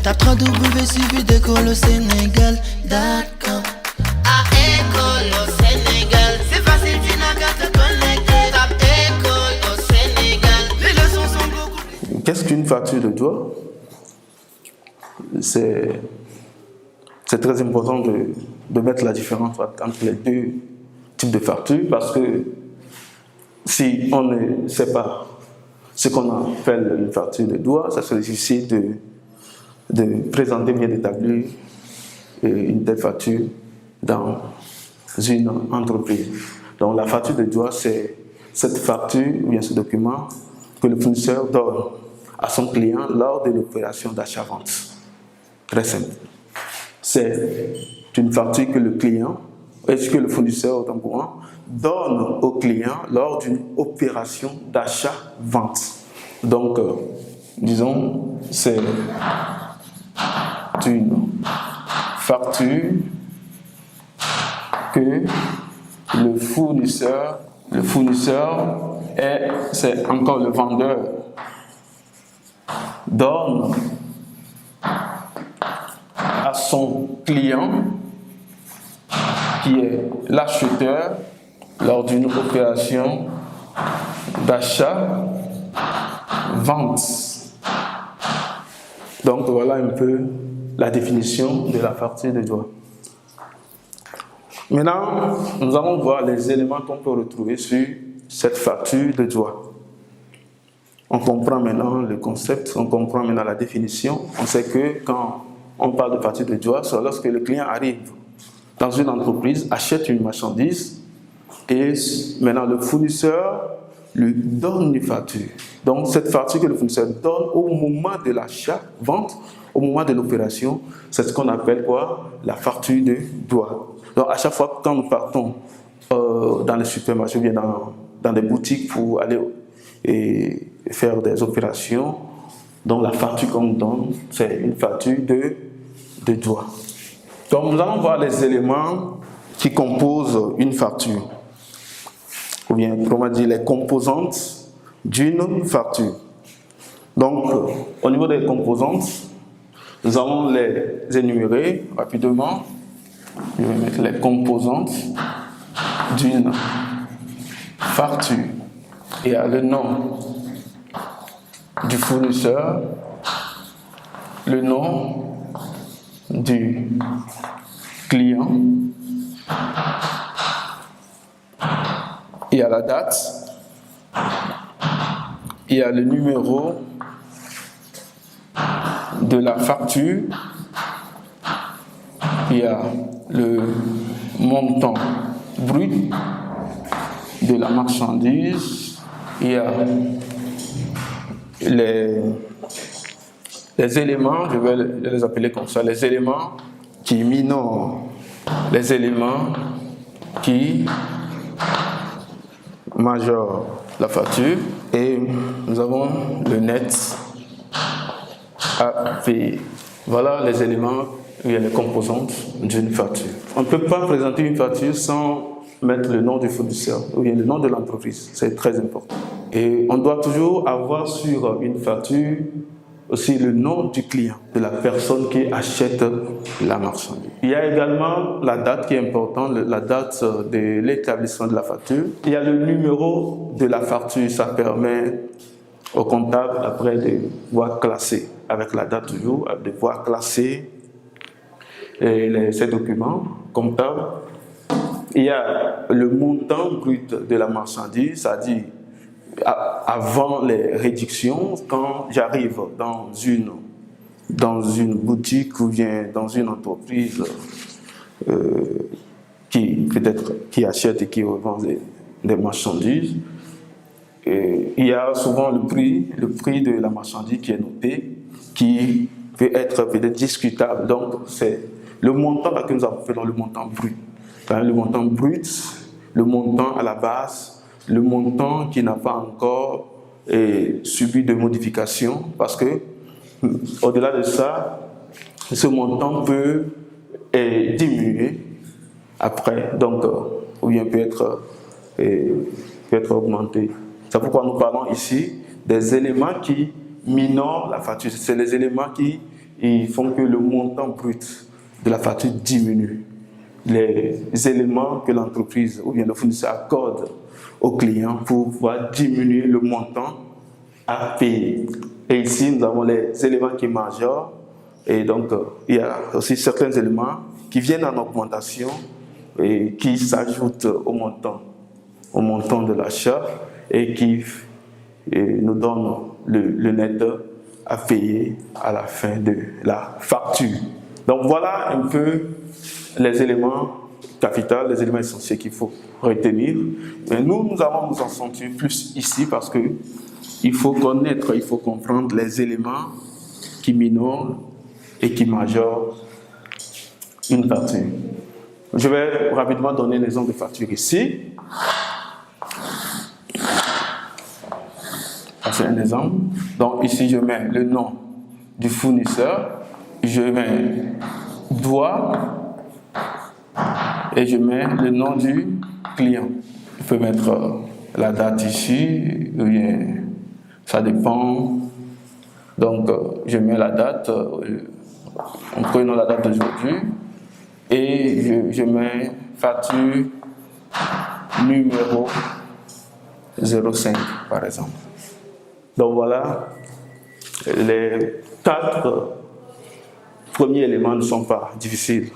Tape 3W suivi d'école au Sénégal. D'accord. À école au Sénégal, c'est facile, tu n'as qu'à te connecter. Tape école au Sénégal, les leçons sont beaucoup. Qu'est-ce qu'une facture de doigt? C'est très important de mettre la différence entre les deux types de factures, parce que si on ne sait pas ce qu'on appelle une facture de doigt, ça serait difficile de présenter bien d'établir une telle facture dans une entreprise. Donc la facture de doigt, c'est cette facture ou bien ce document que le fournisseur donne à son client lors de l'opération d'achat-vente. Très simple. C'est une facture que le client, que le fournisseur autant pour moi, donne au client lors d'une opération d'achat-vente. Donc, disons, c'est une facture que le fournisseur c'est encore le vendeur, donne à son client, qui est l'acheteur, lors d'une opération d'achat-vente. Donc voilà un peu la définition de la facture de doigt. Maintenant, nous allons voir les éléments qu'on peut retrouver sur cette facture de doigt. On comprend maintenant le concept, on comprend maintenant la définition. On sait que quand on parle de facture de doigt, c'est lorsque le client arrive dans une entreprise, achète une marchandise et maintenant le fournisseur lui donne une facture. Donc cette facture que le fournisseur donne au moment de l'achat-vente, au moment de l'opération, c'est ce qu'on appelle quoi? La facture de doigt. Donc à chaque fois quand nous partons dans les supermarchés ou bien dans des boutiques pour aller et faire des opérations, donc la facture qu'on nous donne, c'est une facture de doigt. Donc nous allons voir les éléments qui composent une facture, ou bien comment dire les composantes d'une facture. Donc au niveau des composantes, nous allons les énumérer rapidement. Je vais mettre les composantes d'une facture. Il y a le nom du fournisseur, le nom du client, il y a la date, il y a le numéro de la facture, il y a le montant brut de la marchandise, il y a les éléments, je vais les appeler comme ça, les éléments qui minorent les éléments qui majorent la facture, et nous avons le net à payer. Voilà les éléments, il y a les composantes d'une facture. On ne peut pas présenter une facture sans mettre le nom du fournisseur ou bien le nom de l'entreprise, c'est très important. Et on doit toujours avoir sur une facture aussi le nom du client, de la personne qui achète la marchandise. Il y a également la date qui est importante, la date de l'établissement de la facture. Il y a le numéro de la facture, ça permet au comptable après de pouvoir classer, avec la date toujours, de pouvoir classer ces documents comptables. Il y a le montant brut de la marchandise, c'est-à-dire avant les réductions, quand j'arrive dans une boutique ou bien dans une entreprise qui achète et qui revend des marchandises, il y a souvent le prix de la marchandise qui est noté, qui peut être peut-être discutable. Donc c'est le montant que nous appelons le montant brut. Le montant brut, le montant à la base, le montant qui n'a pas encore subi de modification, parce que au-delà de ça, ce montant peut diminuer après, donc ou bien peut être augmenté. C'est pourquoi nous parlons ici des éléments qui minorent la facture. C'est les éléments qui ils font que le montant brut de la facture diminue. Les éléments que l'entreprise ou bien le fournisseur accorde au client pour pouvoir diminuer le montant à payer. Et ici, nous avons les éléments qui majorent. Et donc, il y a aussi certains éléments qui viennent en augmentation et qui s'ajoutent au montant de l'achat et qui nous donnent le net à payer à la fin de la facture. Donc, voilà un peu les éléments capitaux, les éléments essentiels qu'il faut retenir. Mais nous allons nous en sentir plus ici parce que il faut connaître, il faut comprendre les éléments qui minorent et qui majorent une facture. Je vais rapidement donner l'exemple de facture ici. C'est un exemple. Donc ici, je mets le nom du fournisseur, je mets doigt et je mets le nom du client. Je peux mettre la date ici, ou bien ça dépend. Donc je mets la date, prenons la date d'aujourd'hui et je mets facture numéro 05 par exemple. Donc voilà, les 4 premiers éléments ne sont pas difficiles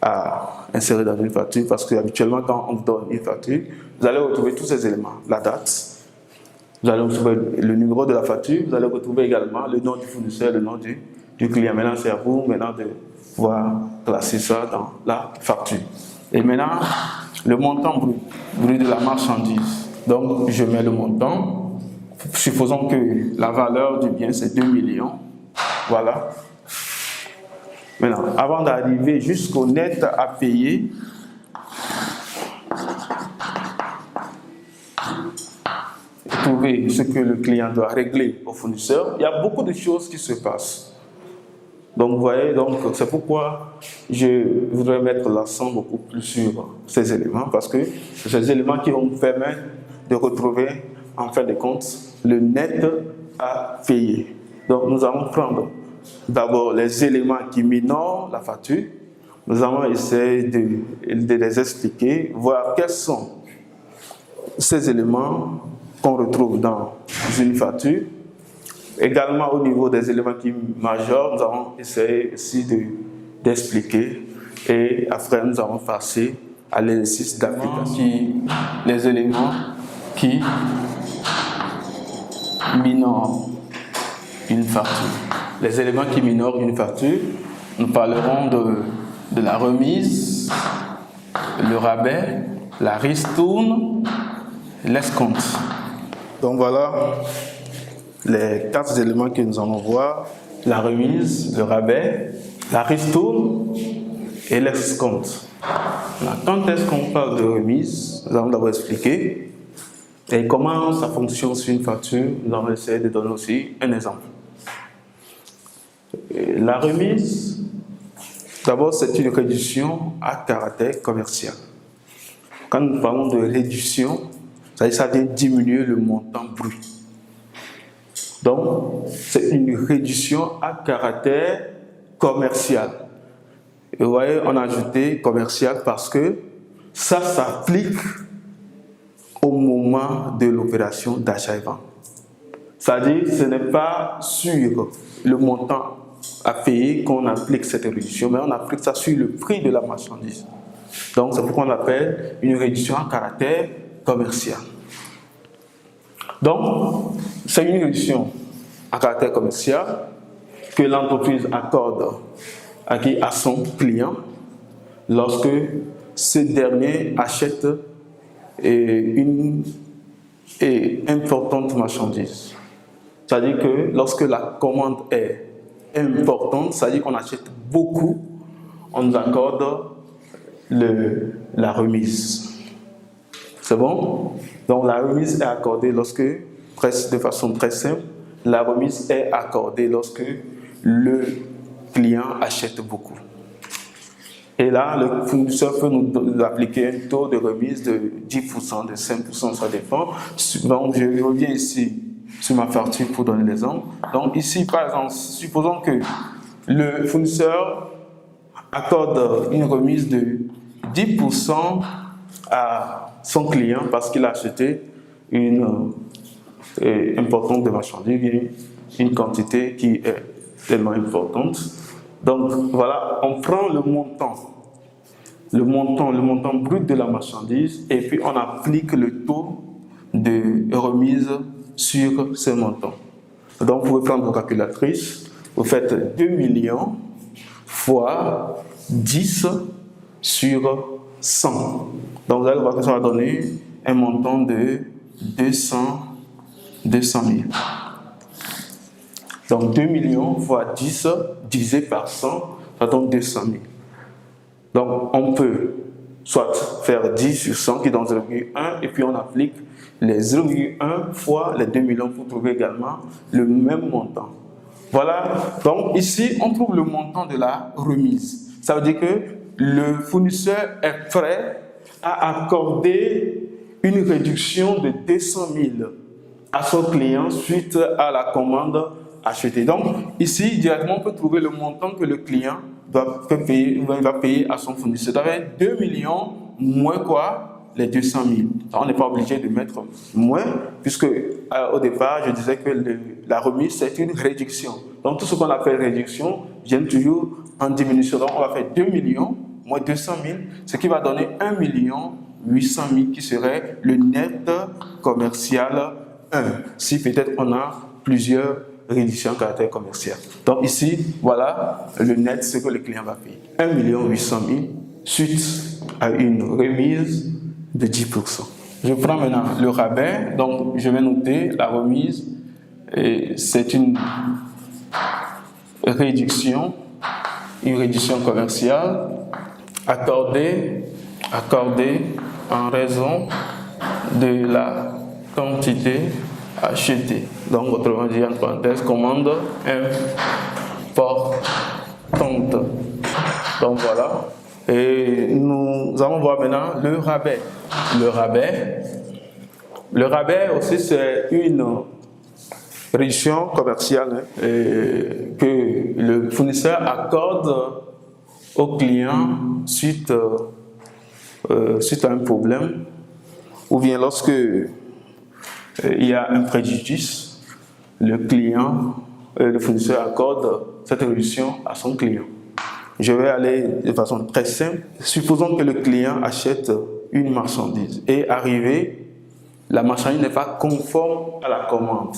à insérer dans une facture parce qu'habituellement quand on vous donne une facture, vous allez retrouver tous ces éléments, la date, vous allez retrouver le numéro de la facture, vous allez retrouver également le nom du fournisseur, le nom du client. Maintenant c'est à vous de pouvoir classer ça dans la facture. Et maintenant, le montant brut de la marchandise. Donc je mets le montant. Supposons que la valeur du bien c'est 2 millions. Voilà. Maintenant, avant d'arriver jusqu'au net à payer, trouver ce que le client doit régler au fournisseur, il y a beaucoup de choses qui se passent. Donc, vous voyez, c'est pourquoi je voudrais mettre l'accent beaucoup plus sur ces éléments, parce que c'est ces éléments qui vont nous permettre de retrouver, en fin de compte, le net à payer. Donc, nous allons prendre d'abord les éléments qui minorent la facture. Nous allons essayer de les expliquer, voir quels sont ces éléments qu'on retrouve dans une facture. Également, au niveau des éléments qui majorent, nous allons essayer aussi d'expliquer. Et après, nous allons passer à l'exercice d'application. Les éléments qui minorent une facture. Les éléments qui minorent une facture, nous parlerons de la remise, le rabais, la ristourne, l'escompte. Donc voilà les 4 éléments que nous allons voir: la remise, le rabais, la ristourne et l'escompte. Quand est-ce qu'on parle de remise? Nous allons d'abord expliquer. Et comment ça fonctionne sur une facture? Nous allons essayer de donner aussi un exemple. La remise, d'abord, c'est une réduction à caractère commercial. Quand nous parlons de réduction, ça vient diminuer le montant brut. Donc, c'est une réduction à caractère commercial. Et vous voyez, on a ajouté commercial parce que ça s'applique au moment de l'opération d'achat et vente. C'est-à-dire, ce n'est pas sur le montant à payer qu'on applique cette réduction, mais on applique ça sur le prix de la marchandise. Donc, c'est pourquoi on appelle une réduction à caractère commercial. Donc, c'est une réduction à caractère commercial que l'entreprise accorde à son client lorsque ce dernier achète une importante marchandise. C'est-à-dire que lorsque la commande est importante, c'est-à-dire qu'on achète beaucoup, on nous accorde la remise. C'est bon? Donc la remise est accordée de façon très simple, la remise est accordée lorsque le client achète beaucoup. Et là, le fournisseur peut nous appliquer un taux de remise de 10%, de 5%, ça dépend. Donc je reviens ici sur ma facture pour donner l'exemple. Donc ici, par exemple, supposons que le fournisseur accorde une remise de 10% à son client parce qu'il a acheté une importante de marchandises, une quantité qui est tellement importante. Donc voilà, on prend le montant brut de la marchandise et puis on applique le taux de remise sur ce montant. Donc vous pouvez prendre vos calculatrices, vous faites 2 millions fois 10 sur 100. Donc vous allez voir que ça va donner un montant de 200 000. Donc 2 millions fois 10 divisé par 100, ça donne 200 000. Donc on peut soit faire 10 sur 100 qui donne 0,1 et puis on applique les 0,1 fois les 2 millions pour trouver également le même montant. Voilà, donc ici on trouve le montant de la remise. Ça veut dire que le fournisseur est prêt à accorder une réduction de 200 000 à son client suite à la commande achetée. Donc ici directement on peut trouver le montant que le client va payer à son fournisseur. Ça va être 2 millions moins quoi? Les 200 000. Donc, on n'est pas obligé de mettre moins, puisque au départ, je disais que la remise, c'est une réduction. Donc, tout ce qu'on appelle réduction vient toujours en diminution. Donc, on va faire 2 millions moins 200 000, ce qui va donner 1 800 000 qui serait le net commercial 1. Si peut-être on a plusieurs réductions à caractère commercial. Donc, ici, voilà le net, ce que le client va payer. 1 800 000 suite à une remise de 10%. Je prends maintenant le rabais, donc je vais noter la remise, et c'est une réduction commerciale accordée en raison de la quantité achetée. Donc autrement dit, entre parenthèses, commande importante. Donc voilà. Et nous allons voir maintenant le rabais. Le rabais aussi, c'est une réduction commerciale que le fournisseur accorde au client suite à un problème ou bien lorsque il y a un préjudice, le fournisseur accorde cette réduction à son client. Je vais aller de façon très simple. Supposons que le client achète une marchandise et arrivé, la marchandise n'est pas conforme à la commande.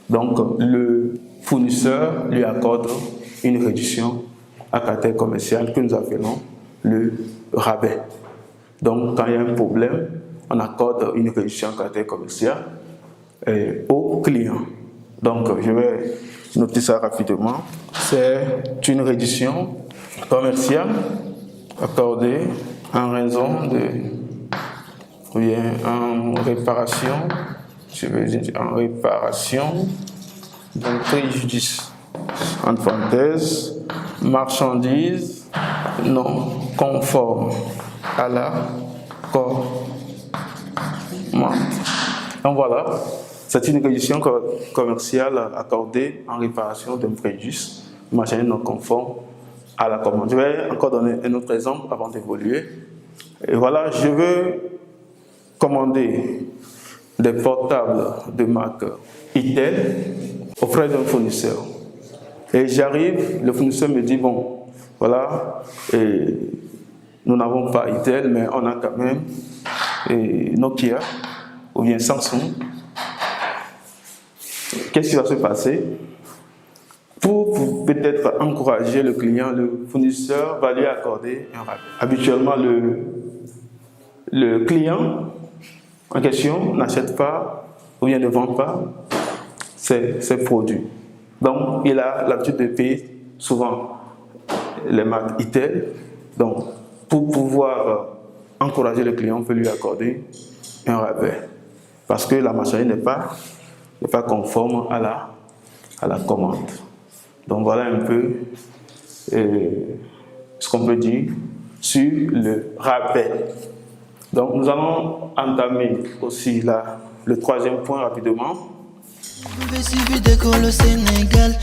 Donc, le fournisseur lui accorde une réduction à caractère commercial que nous appelons le rabais. Donc, quand il y a un problème, on accorde une réduction à caractère commercial au client. Donc, je vais noter ça rapidement. C'est une réduction commerciale accordée en raison en réparation d'un préjudice. Entre parenthèses, marchandise non conforme à la commande. Donc voilà. C'est une réduction commerciale accordée en réparation d'un préjudice, marchandise non conforme à la commande. Je vais encore donner un autre exemple avant d'évoluer. Et voilà, je veux commander des portables de marque Itel auprès d'un fournisseur. Et j'arrive, le fournisseur me dit, bon, voilà, nous n'avons pas Itel, mais on a quand même Nokia ou bien Samsung. Qu'est-ce qui va se passer? Pour peut-être encourager le client, le fournisseur va lui accorder un rabais. Habituellement, le client en question n'achète pas ou bien ne vend pas ses produits. Donc, il a l'habitude de payer souvent les marques Itel. Donc, pour pouvoir encourager le client, on peut lui accorder un rabais. Parce que la marchandise n'est pas conforme à la commande. Donc voilà un peu ce qu'on peut dire sur le rabais. Donc nous allons entamer aussi le troisième point rapidement. Vous suivez d'école au Sénégal,